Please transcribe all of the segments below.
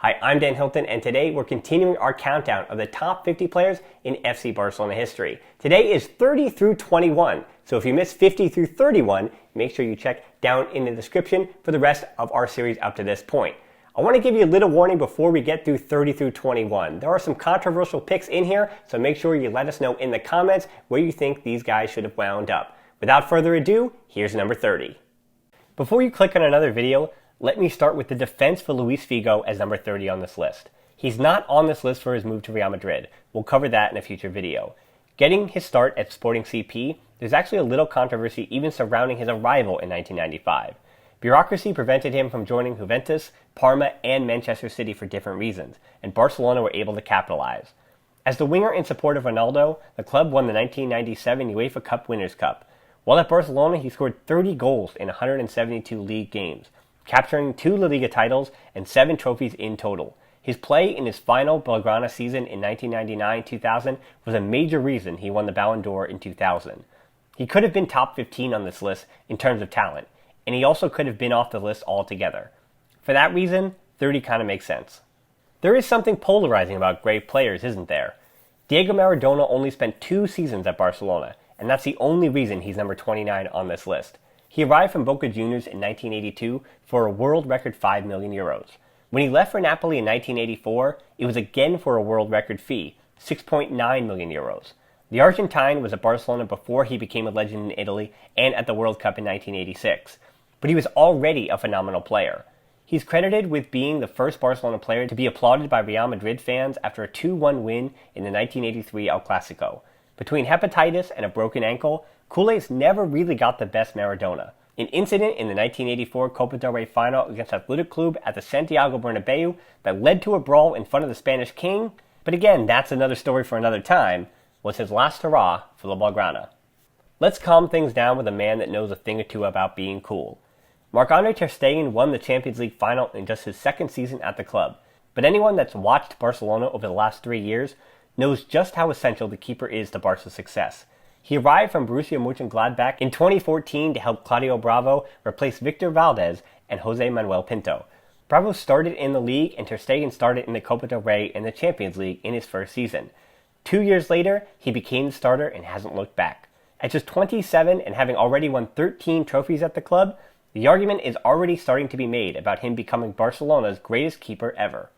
Hi, I'm Dan Hilton, and today we're continuing our countdown of the top 50 players in FC Barcelona history. Today is 30 through 21, so if you missed 50 through 31, make sure you check down in the description for the rest of our series up to this point. I want to give you a little warning before we get through 30 through 21. There are some controversial picks in here, so make sure you let us know in the comments where you think these guys should have wound up. Without further ado, here's number 30. Before you click on another video, let me start with the defense for Luís Figo as number 30 on this list. He's not on this list for his move to Real Madrid. We'll cover that in a future video. Getting his start at Sporting CP, there's actually a little controversy even surrounding his arrival in 1995. Bureaucracy prevented him from joining Juventus, Parma, and Manchester City for different reasons, and Barcelona were able to capitalize. As the winger in support of Ronaldo, the club won the 1997 UEFA Cup Winners' Cup. While at Barcelona, he scored 30 goals in 172 league games, capturing 2 La Liga titles and 7 trophies in total. His play in his final Blaugrana season in 1999-2000 was a major reason he won the Ballon d'Or in 2000. He could have been top 15 on this list in terms of talent, and he also could have been off the list altogether. For that reason, 30 kind of makes sense. There is something polarizing about great players, isn't there? Diego Maradona only spent 2 seasons at Barcelona, and that's the only reason he's number 29 on this list. He arrived from Boca Juniors in 1982 for a world record €5 million. When he left for Napoli in 1984, it was again for a world record fee, €6.9 million. The Argentine was at Barcelona before he became a legend in Italy and at the World Cup in 1986, but he was already a phenomenal player. He's credited with being the first Barcelona player to be applauded by Real Madrid fans after a 2-1 win in the 1983 El Clasico. Between hepatitis and a broken ankle, Culés never really got the best Maradona. An incident in the 1984 Copa del Rey final against Athletic Club at the Santiago Bernabeu that led to a brawl in front of the Spanish king, but again, that's another story for another time, was his last hurrah for the Blaugrana. Let's calm things down with a man that knows a thing or two about being cool. Marc-Andre Stegen won the Champions League final in just his second season at the club, but anyone that's watched Barcelona over the last 3 years knows just how essential the keeper is to Barca's success. He arrived from Borussia Mönchengladbach in 2014 to help Claudio Bravo replace Victor Valdés and José Manuel Pinto. Bravo started in the league and Ter Stegen started in the Copa del Rey and the Champions League in his first season. 2 years later, he became the starter and hasn't looked back. At just 27 and having already won 13 trophies at the club, the argument is already starting to be made about him becoming Barcelona's greatest keeper ever.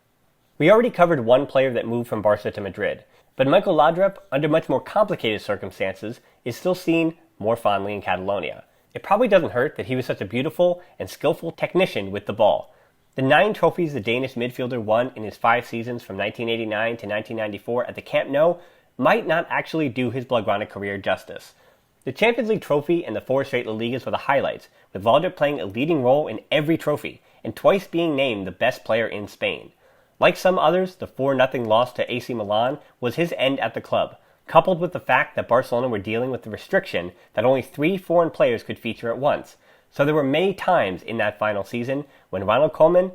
We already covered one player that moved from Barca to Madrid, but Michael Laudrup, under much more complicated circumstances, is still seen more fondly in Catalonia. It probably doesn't hurt that he was such a beautiful and skillful technician with the ball. The 9 trophies the Danish midfielder won in his 5 seasons from 1989 to 1994 at the Camp Nou might not actually do his Blaugrana career justice. The Champions League trophy and the 4 straight La Ligas were the highlights, with Laudrup playing a leading role in every trophy, and twice being named the best player in Spain. Like some others, the 4-0 loss to AC Milan was his end at the club, coupled with the fact that Barcelona were dealing with the restriction that only 3 foreign players could feature at once. So there were many times in that final season when Ronald Koeman,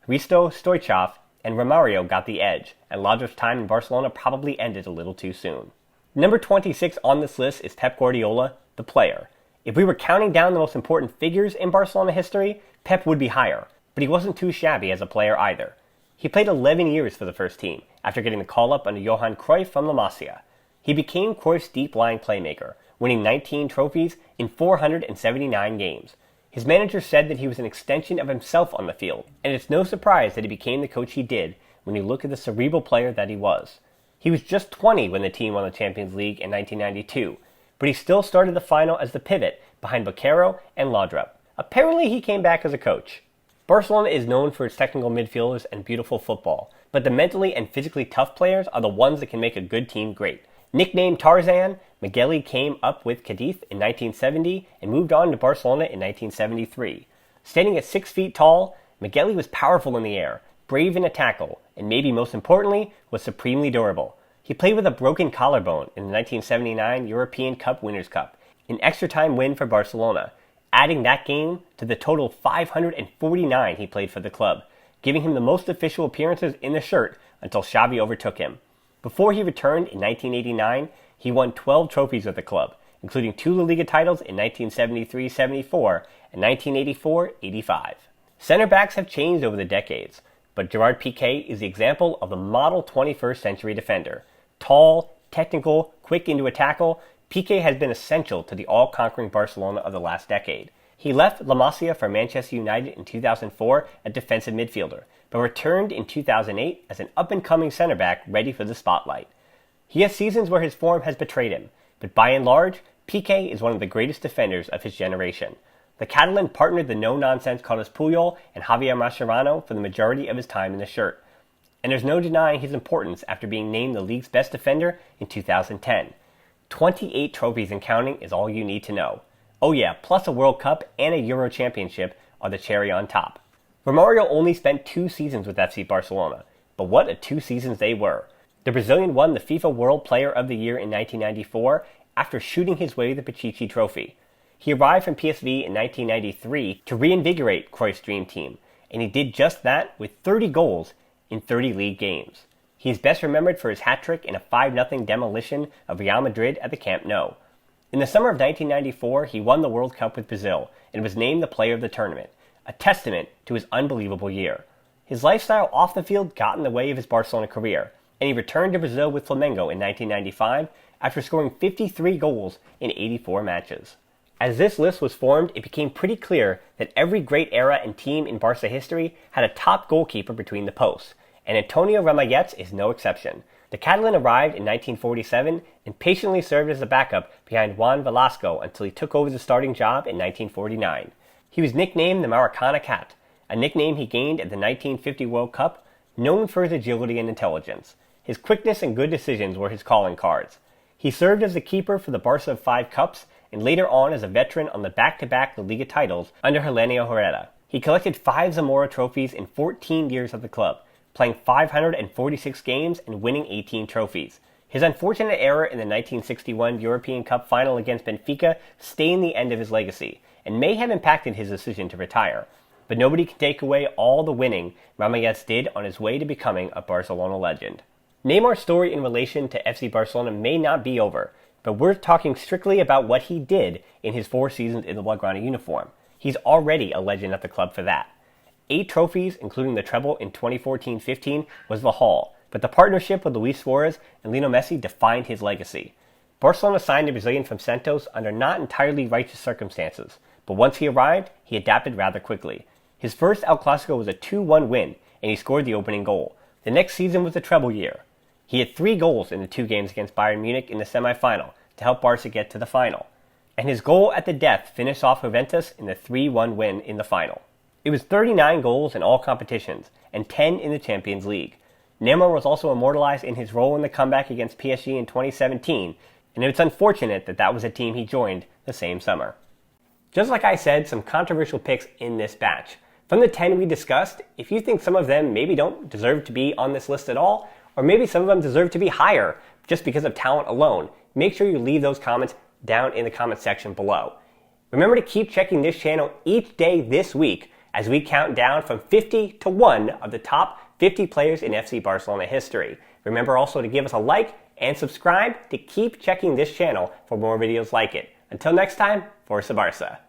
Hristo Stoichkov, and Romario got the edge, and Laudrup's time in Barcelona probably ended a little too soon. Number 26 on this list is Pep Guardiola, the player. If we were counting down the most important figures in Barcelona history, Pep would be higher, but he wasn't too shabby as a player either. He played 11 years for the first team, after getting the call-up under Johan Cruyff from La Masia. He became Cruyff's deep-lying playmaker, winning 19 trophies in 479 games. His manager said that he was an extension of himself on the field, and it's no surprise that he became the coach he did when you look at the cerebral player that he was. He was just 20 when the team won the Champions League in 1992, but he still started the final as the pivot behind Baquero and Laudrup. Apparently he came back as a coach. Barcelona is known for its technical midfielders and beautiful football, but the mentally and physically tough players are the ones that can make a good team great. Nicknamed Tarzan, Migueli came up with Cadiz in 1970 and moved on to Barcelona in 1973. Standing at 6 feet tall, Migueli was powerful in the air, brave in a tackle, and maybe most importantly, was supremely durable. He played with a broken collarbone in the 1979 European Cup Winners' Cup, an extra-time win for Barcelona, adding that game to the total 549 he played for the club, giving him the most official appearances in the shirt until Xavi overtook him. Before he returned in 1989, he won 12 trophies with the club, including 2 La Liga titles in 1973-74 and 1984-85. Center backs have changed over the decades. but Gerard Piqué is the example of the model 21st century defender. Tall, technical, quick into a tackle, Piqué has been essential to the all-conquering Barcelona of the last decade. He left La Masia for Manchester United in 2004 as defensive midfielder, but returned in 2008 as an up-and-coming centre-back ready for the spotlight. He has seasons where his form has betrayed him, but by and large, Piqué is one of the greatest defenders of his generation. The Catalan partnered the no-nonsense Carlos Puyol and Javier Mascherano for the majority of his time in the shirt. And there's no denying his importance after being named the league's best defender in 2010. 28 trophies and counting is all you need to know. Oh yeah, plus a World Cup and a Euro Championship are the cherry on top. Romario only spent 2 seasons with FC Barcelona, but what a 2 seasons they were. The Brazilian won the FIFA World Player of the Year in 1994 after shooting his way to the Pichichi Trophy. He arrived from PSV in 1993 to reinvigorate Cruyff's dream team, and he did just that with 30 goals in 30 league games. He is best remembered for his hat-trick in a 5-0 demolition of Real Madrid at the Camp Nou. In the summer of 1994, he won the World Cup with Brazil and was named the player of the tournament, a testament to his unbelievable year. His lifestyle off the field got in the way of his Barcelona career, and he returned to Brazil with Flamengo in 1995 after scoring 53 goals in 84 matches. As this list was formed, it became pretty clear that every great era and team in Barca history had a top goalkeeper between the posts, and Antoni Ramallets is no exception. The Catalan arrived in 1947 and patiently served as a backup behind Juan Velasco until he took over the starting job in 1949. He was nicknamed the Maracana Cat, a nickname he gained at the 1950 World Cup, known for his agility and intelligence. His quickness and good decisions were his calling cards. He served as the keeper for the Barca of 5 Cups and later on as a veteran on the back-to-back La Liga titles under Helenio Herrera. He collected 5 Zamora trophies in 14 years at the club, playing 546 games and winning 18 trophies. His unfortunate error in the 1961 European Cup final against Benfica stained the end of his legacy and may have impacted his decision to retire. But nobody can take away all the winning Ramallets did on his way to becoming a Barcelona legend. Neymar's story in relation to FC Barcelona may not be over, but we're talking strictly about what he did in his 4 seasons in the Blaugrana uniform. He's already a legend at the club for that. 8 trophies, including the treble in 2014-15, was the haul, but the partnership with Luis Suarez and Lionel Messi defined his legacy. Barcelona signed the Brazilian from Santos under not entirely righteous circumstances, but once he arrived, he adapted rather quickly. His first El Clasico was a 2-1 win, and he scored the opening goal. The next season was the treble year. He had 3 goals in the 2 games against Bayern Munich in the semi-final to help Barca get to the final, and his goal at the death finished off Juventus in the 3-1 win in the final. It was 39 goals in all competitions, and 10 in the Champions League. Neymar was also immortalized in his role in the comeback against PSG in 2017, and it's unfortunate that that was a team he joined the same summer. Just like I said, some controversial picks in this batch. From the 10 we discussed, if you think some of them maybe don't deserve to be on this list at all, or maybe some of them deserve to be higher just because of talent alone, make sure you leave those comments down in the comment section below. Remember to keep checking this channel each day this week as we count down from 50 to 1 of the top 50 players in FC Barcelona history. Remember also to give us a like and subscribe to keep checking this channel for more videos like it. Until next time, Forza Barca.